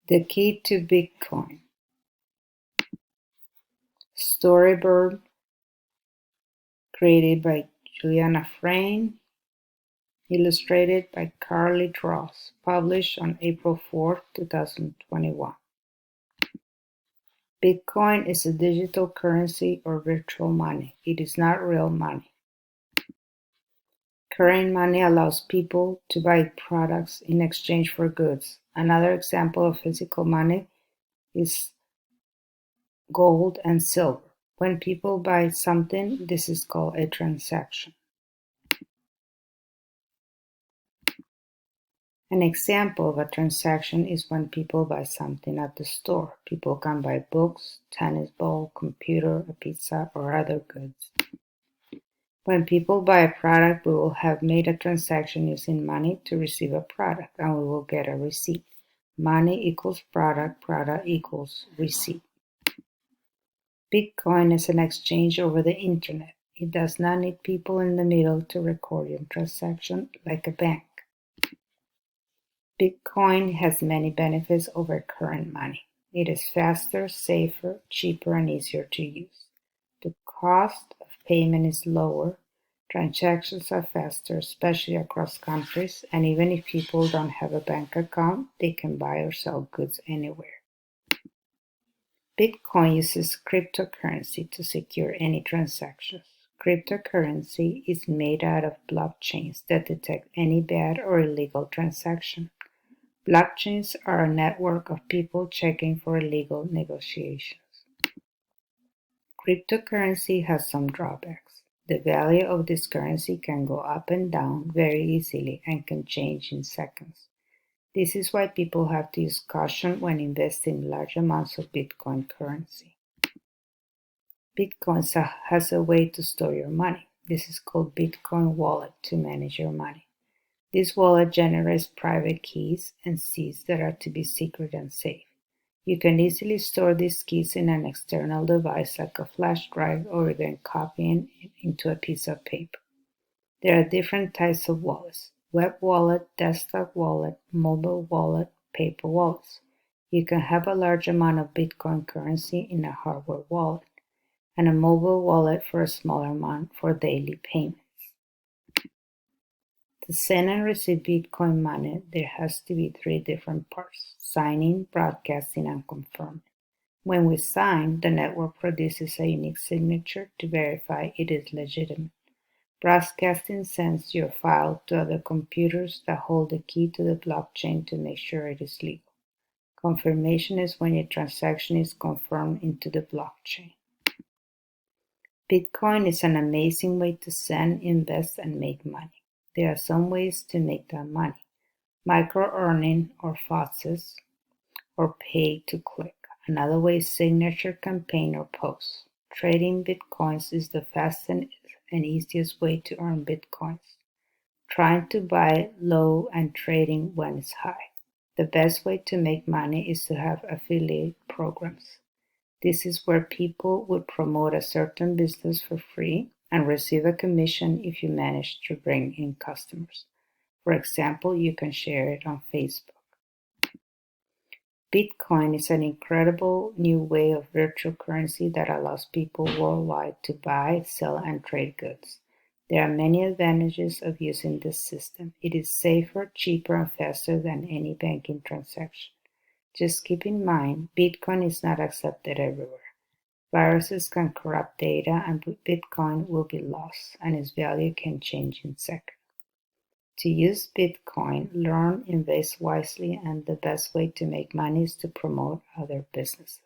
The Key to Bitcoin. Storyboard created by Juliana Frayne, illustrated by Carly Dross, published on April 4, 2021. Bitcoin is a digital currency or virtual money. It is not real money. Current money allows people to buy products in exchange for goods. Another example of physical money is gold and silver. When people buy something, this is called a transaction. An example of a transaction is when people buy something at the store. People can buy books, tennis ball, computer, a pizza, or other goods. When people buy a product, we will have made a transaction using money to receive a product, and we will get a receipt. Money equals product, product equals receipt. Bitcoin is an exchange over the internet. It does not need people in the middle to record your transaction like a bank. Bitcoin has many benefits over current money. It is faster, safer, cheaper, and easier to use. The cost of payment is lower. Transactions are faster, especially across countries, and even if people don't have a bank account, they can buy or sell goods anywhere. Bitcoin uses cryptocurrency to secure any transactions. Cryptocurrency is made out of blockchains that detect any bad or illegal transaction. Blockchains are a network of people checking for illegal negotiations. Cryptocurrency has some drawbacks. The value of this currency can go up and down very easily and can change in seconds. This is why people have to use caution when investing large amounts of Bitcoin currency. Bitcoin has a way to store your money. This is called Bitcoin Wallet to manage your money. This wallet generates private keys and seeds that are to be secret and safe. You can easily store these keys in an external device like a flash drive or even copying it into a piece of paper. There are different types of wallets: web wallet, desktop wallet, mobile wallet, paper wallets. You can have a large amount of Bitcoin currency in a hardware wallet and a mobile wallet for a smaller amount for daily payments. To send and receive Bitcoin money, there has to be 3 different parts: signing, broadcasting, and confirming. When we sign, the network produces a unique signature to verify it is legitimate. Broadcasting sends your file to other computers that hold the key to the blockchain to make sure it is legal. Confirmation is when your transaction is confirmed into the blockchain. Bitcoin is an amazing way to send, invest, and make money. There are some ways to make that money: micro-earning or FOTSs, or pay to click. Another way is signature campaign or posts. Trading Bitcoins is the fastest and easiest way to earn Bitcoins. Trying to buy low and trading when it's high. The best way to make money is to have affiliate programs. This is where people would promote a certain business for free and receive a commission if you manage to bring in customers. For example, you can share it on Facebook. Bitcoin is an incredible new way of virtual currency that allows people worldwide to buy, sell, and trade goods. There are many advantages of using this system. It is safer, cheaper, and faster than any banking transaction. Just keep in mind, Bitcoin is not accepted everywhere. Viruses can corrupt data, and Bitcoin will be lost, and its value can change in seconds. To use Bitcoin, learn, invest wisely, and the best way to make money is to promote other businesses.